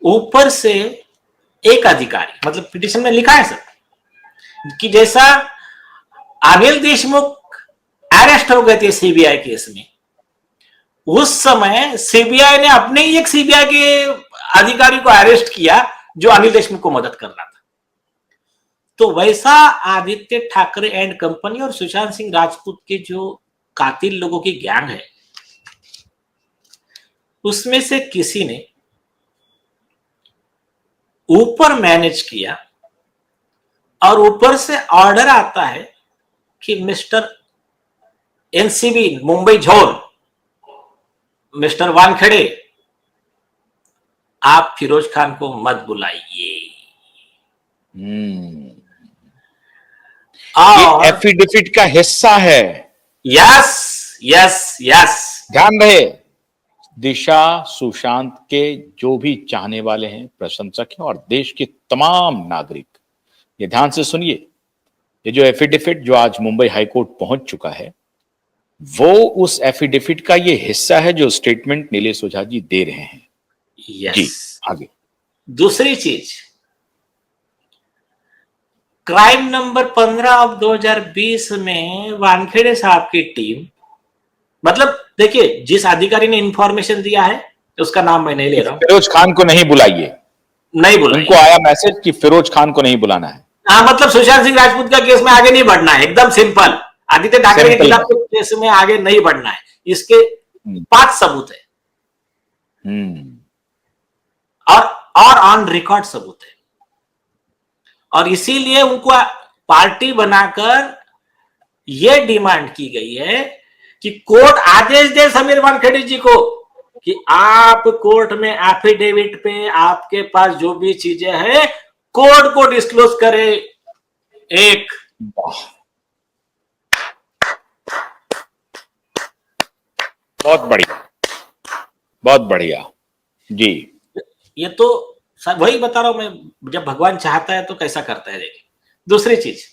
ऊपर से एक अधिकारी, मतलब पिटीशन में लिखा है सर कि जैसा अनिल देशमुख अरेस्ट हो गए थे सीबीआई केस में, उस समय सीबीआई ने अपने ही एक सीबीआई के अधिकारी को अरेस्ट किया जो अनिल देशमुख को मदद कर रहा था। तो वैसा आदित्य ठाकरे एंड कंपनी और सुशांत सिंह राजपूत के जो कातिल लोगों की गैंग है, उसमें से किसी ने ऊपर मैनेज किया और ऊपर से ऑर्डर आता है कि mister NCB Mumbai zone, mister Wankhede, आप फिरोज खान को मत बुलाइए। ये एफिडेविट का हिस्सा है। यस यस यस, ध्यान रहे, दिशा सुशांत के जो भी चाहने वाले हैं, प्रशंसक हैं और देश के तमाम नागरिक, ये ध्यान से सुनिए, ये जो एफिडेविट जो आज मुंबई हाईकोर्ट पहुंच चुका है, वो उस एफिडेविट का ये हिस्सा है जो स्टेटमेंट नीलेश ओझा जी दे रहे हैं। यस। जी आगे। दूसरी चीज, क्राइम नंबर 15 ऑफ 2020 में वानखेड़े साहब की टीम, मतलब देखिए जिस अधिकारी ने इंफॉर्मेशन दिया है उसका नाम मैं नहीं ले रहा हूं, फिरोज खान को नहीं बुलाइए, नहीं बुलाइए। उनको आया मैसेज कि फिरोज खान को नहीं बुलाना है। हाँ, मतलब सुशांत सिंह राजपूत का केस में आगे नहीं बढ़ना है, एकदम सिंपल। आदित्य ठाकरे के खिलाफ केस में आगे नहीं बढ़ना है, इसके 5 सबूत है और ऑन रिकॉर्ड सबूत है, और इसीलिए उनको पार्टी बनाकर यह डिमांड की गई है कि कोर्ट आदेश दे समीर वानखेड़े जी को कि आप कोर्ट में एफिडेविट पे आपके पास जो भी चीजें हैं कोर्ट को डिस्क्लोज करे। एक बहुत बढ़िया, बहुत बढ़िया जी। ये तो वही बता रहा हूं मैं, जब भगवान चाहता है तो कैसा करता है। देखिए दूसरी चीज,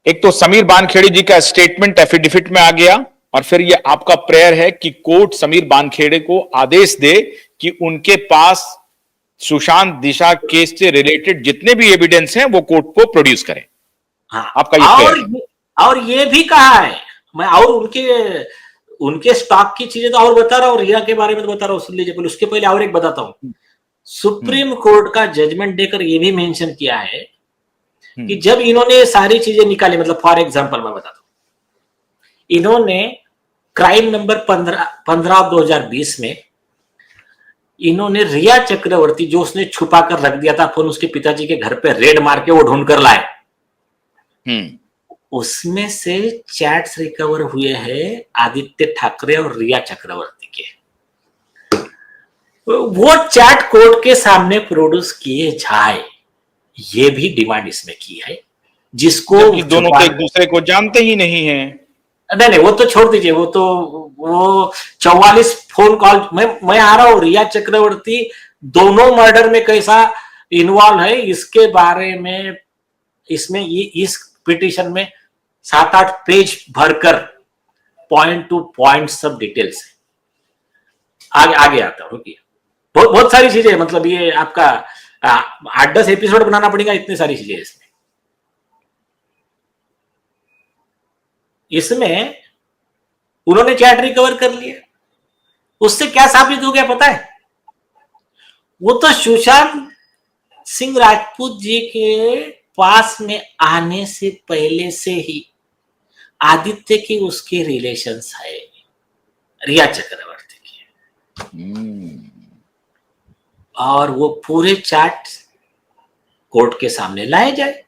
एक तो समीर वानखेड़े जी का स्टेटमेंट एफिडेविट में आ गया, और फिर ये आपका प्रेयर है कि कोर्ट समीर वानखेड़े को आदेश दे कि उनके पास सुशांत दिशा केस से रिलेटेड जितने भी एविडेंस हैं वो कोर्ट को प्रोड्यूस करें। हाँ, आपका ये प्रेयर है। और ये भी कहा है मैं, और उनके स्टॉक की चीजें तो और बता रहा हूं, रिया के बारे में तो बता रहा हूं, सुन लीजिए। उसके पहले और एक बताता हूं, सुप्रीम कोर्ट का जजमेंट देकर ये भी मेंशन किया है कि जब इन्होंने सारी चीजें निकाली, मतलब फॉर एग्जांपल मैं बताता हूं, इन्होंने क्राइम नंबर 15 2020 में इन्होंने रिया चक्रवर्ती, जो उसने छुपा कर रख दिया था फोन उसके पिताजी के घर पे, रेड मार के वो ढूंढ कर लाए, उसमें से चैट्स रिकवर हुए हैं आदित्य ठाकरे और रिया चक्रवर्ती के। वो चैट कोर्ट के सामने प्रोड्यूस किए जाए, ये भी डिमांड इसमें की है, जिसको दोनों तो एक दूसरे को जानते ही नहीं है। नहीं वो तो छोड़ दीजिए, वो 44 फोन कॉल, मैं आ रहा हूं, रिया चक्रवर्ती दोनों मर्डर में कैसा इन्वॉल्व है इसके बारे में इसमें इस पिटीशन में 7-8 पेज भरकर पॉइंट टू पॉइंट सब डिटेल्स है। आगे आता हूं, रुकिए, बहुत सारी चीजें, मतलब ये आपका 8-10 एपिसोड बनाना पड़ेगा, इतनी सारी चीजें इसमें उन्होंने चैट रिकवर कर लिया। उससे क्या साबित हो गया पता है? वो तो सुशांत सिंह राजपूत जी के पास में आने से पहले से ही आदित्य के उसके रिलेशंस है रिया चक्रवर्ती के, और वो पूरे चैट कोर्ट के सामने लाए जाए।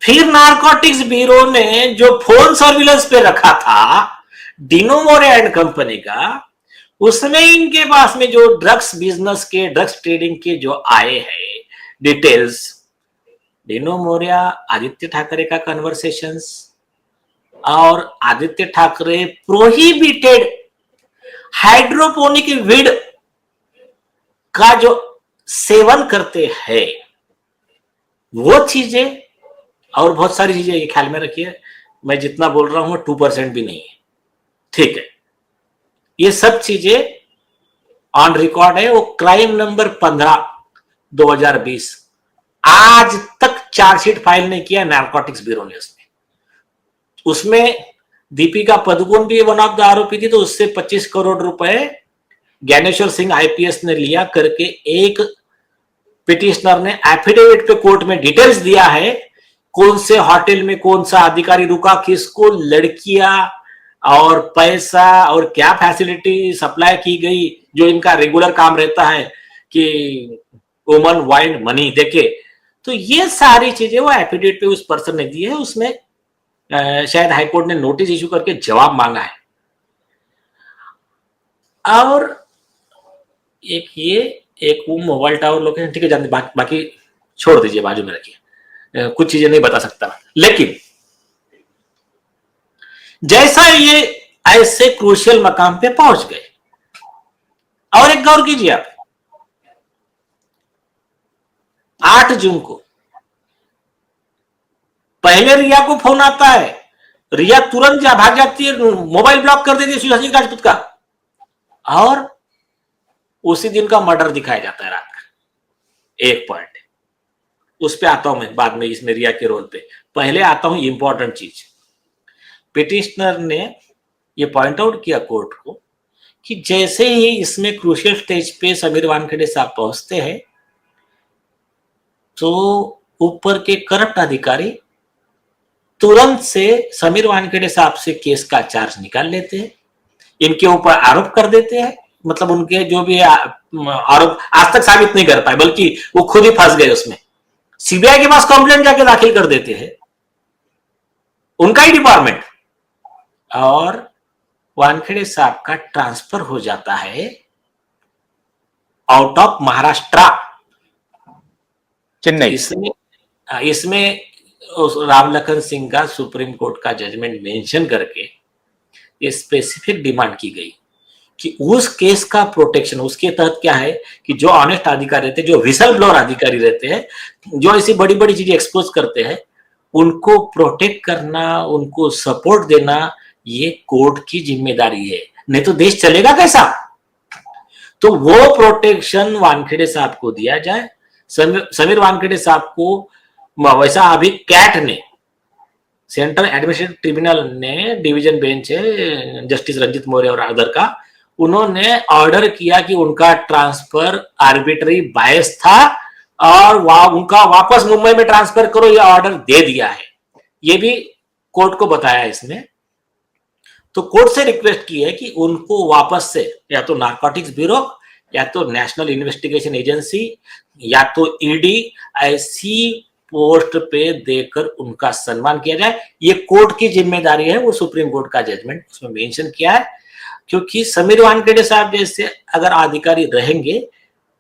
फिर नारकोटिक्स ब्यूरो ने जो फोन सर्विलेंस पे रखा था डिनो मोरिया एंड कंपनी का, उसमें इनके पास में जो ड्रग्स बिजनेस के, ड्रग्स ट्रेडिंग के जो आए हैं डिटेल्स, डिनो मोरिया, आदित्य ठाकरे का कन्वर्सेशंस, और Aditya Thackeray prohibited hydroponic weed का जो सेवन करते हैं, वो चीजें और बहुत सारी चीजें, ये ख्याल में रखिए, मैं जितना बोल रहा हूं 2% भी नहीं है, ठीक है। ये सब चीजें ऑन रिकॉर्ड है, वो क्राइम नंबर 15 2020, आज तक चार्जशीट फाइल नहीं किया नारकोटिक्स ब्यूरो ने। उसमें दीपिका पादुकोण भी वन ऑफ द आरोपी थी, तो उससे 25 करोड़ रुपए ज्ञानेश्वर सिंह आईपीएस ने लिया करके एक पिटिशनर ने एफिडेविट पे कोर्ट में डिटेल्स दिया है, कौन से होटल में कौन सा अधिकारी रुका, किसको लड़कियां और पैसा और क्या फैसिलिटी सप्लाई की गई, जो इनका रेगुलर काम रहता है कि वुमन वाइंड मनी देके। तो ये सारी चीजें वो एफिडेविट पे उस पर्सन ने दी है। उसमें शायद हाईकोर्ट ने नोटिस इशू करके जवाब मांगा है। और एक ये एक वो मोबाइल टावर लोकेशन, ठीक है, जानते, बाकी छोड़ दीजिए, बाजू में रखिए, कुछ चीजें नहीं बता सकता। लेकिन जैसा ये ऐसे क्रूशियल मकाम पे पहुंच गए, और एक गौर कीजिए आप, 8 जून को पहले रिया को फोन आता है, रिया तुरंत भाग जाती है, मोबाइल ब्लॉक कर देती है सुशांत सिंह राजपूत का, और उसी दिन का मर्डर दिखाया जाता है रात का। एक पॉइंट उस पे आता हूं मैं बाद में, इसमें रिया के रोल पे। पहले आता हूं इंपॉर्टेंट चीज। पिटिशनर ने ये पॉइंट आउट किया कोर्ट को कि जैसे ही इसमें क्रूशियल स्टेज पे समीर वानखेड़े साहब पहुंचते हैं, तो ऊपर के करप्ट अधिकारी तुरंत से समीर वानखेड़े साहब से केस का चार्ज निकाल लेते हैं, इनके ऊपर आरोप कर देते हैं। मतलब उनके जो भी आरोप आज तक साबित नहीं कर पाए, बल्कि वो खुद ही फंस गए उसमें। सीबीआई के पास कंप्लेंट जाके दाखिल कर देते हैं, उनका ही डिपार्टमेंट, और वानखेड़े साहब का ट्रांसफर हो जाता है आउट ऑफ महाराष्ट्र, चेन्नई। इसमें रामलखन सिंह का सुप्रीम कोर्ट का जजमेंट मेंशन करके ये स्पेसिफिक डिमांड की गई कि उस केस का प्रोटेक्शन, उसके तहत क्या है कि जो ऑनेस्ट अधिकारी रहते हैं, जो विसल ब्लोअर अधिकारी रहते हैं, जो ऐसी बड़ी बड़ी चीजें एक्सपोज करते हैं, उनको प्रोटेक्ट करना, उनको सपोर्ट देना, ये कोर्ट की जिम्मेदारी है, नहीं तो देश चलेगा कैसा। तो वो प्रोटेक्शन वानखेड़े साहब को दिया जाए। समीर वानखेड़े साहब को वैसा अभी कैट ने, सेंट्रल एडमिनिस्ट्रेटिव ट्रिब्यूनल ने, डिवीजन बेंच है जस्टिस रंजित मौर्य और अदर का, उन्होंने ऑर्डर किया कि उनका ट्रांसफर आर्बिट्री बायस था और उनका वापस मुंबई में ट्रांसफर करो, ये ऑर्डर दे दिया है। ये भी कोर्ट को बताया इसने। तो कोर्ट से रिक्वेस्ट की है कि उनको वापस से या तो नारकोटिक्स ब्यूरो, या तो नेशनल इन्वेस्टिगेशन एजेंसी, या तो ईडी, ऐसी पोस्ट पे देकर उनका सम्मान किया जाए। ये कोर्ट की जिम्मेदारी है, वो सुप्रीम कोर्ट का जजमेंट उसमें मेंशन किया है। क्योंकि समीर वानखेड़े साहब जैसे अगर अधिकारी रहेंगे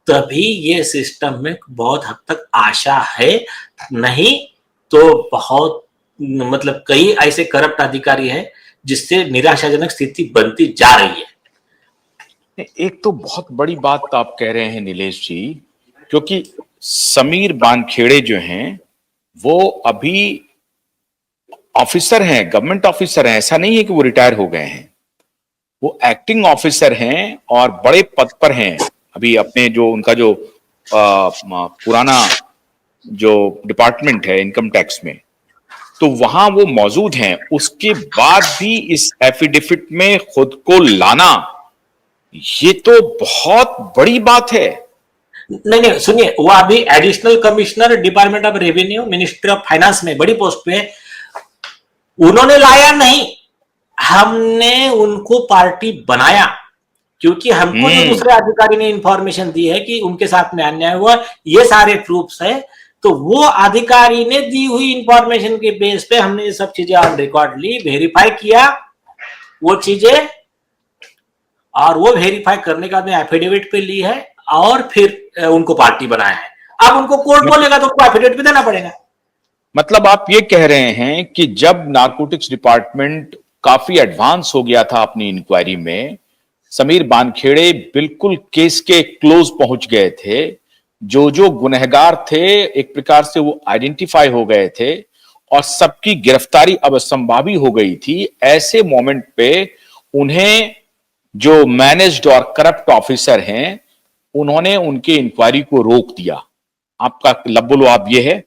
तभी ये सिस्टम में बहुत हद तक आशा है, नहीं तो बहुत मतलब कई ऐसे करप्ट अधिकारी हैं जिससे निराशाजनक स्थिति बनती जा रही है। एक तो बहुत बड़ी बात आप कह रहे हैं नीलेश जी, क्योंकि समीर वानखेड़े जो हैं वो अभी ऑफिसर हैं, गवर्नमेंट ऑफिसर हैं, ऐसा नहीं है कि वो रिटायर हो गए हैं, वो एक्टिंग ऑफिसर हैं और बड़े पद पर हैं अभी अपने जो उनका जो पुराना जो डिपार्टमेंट है इनकम टैक्स में, तो वहां वो मौजूद हैं। उसके बाद भी इस एफिडेविट में खुद को लाना, ये तो बहुत बड़ी बात है। नहीं सुनिए, वो अभी additional commissioner department of revenue ministry of finance में बड़ी पोस्ट पे, उन्होंने लाया नहीं, हमने उनको पार्टी बनाया, क्योंकि हमको जो दूसरे अधिकारी ने इंफॉर्मेशन दी है कि उनके साथ में अन्याय हुआ, ये सारे प्रूफ्स है, तो वो अधिकारी ने दी हुई इंफॉर्मेशन के बेस पे हमने ये सब चीजें ऑन रिकॉर्ड ली, वेरीफाई किया वो चीजें, और वो वेरीफाई करने के बाद में एफिडेविट पे ली है और फिर उनको पार्टी बनाया है। अब उनको कोर्ट बोलेगा तो उनको एफिडेविट भी देना पड़ेगा। मतलब आप ये कह रहे हैं कि जब नारकोटिक्स डिपार्टमेंट काफी एडवांस हो गया था अपनी इंक्वायरी में, समीर वानखेड़े बिल्कुल केस के क्लोज पहुंच गए थे, जो गुनहगार थे एक प्रकार से वो आइडेंटिफाई हो गए थे और सबकी गिरफ्तारी अब असंभावी हो गई थी। ऐसे मोमेंट पे उन्हें जो मैनेज्ड और करप्ट ऑफिसर हैं, उन्होंने उनके इंक्वायरी को रोक दिया। आपका लब्बुल लुआब ये है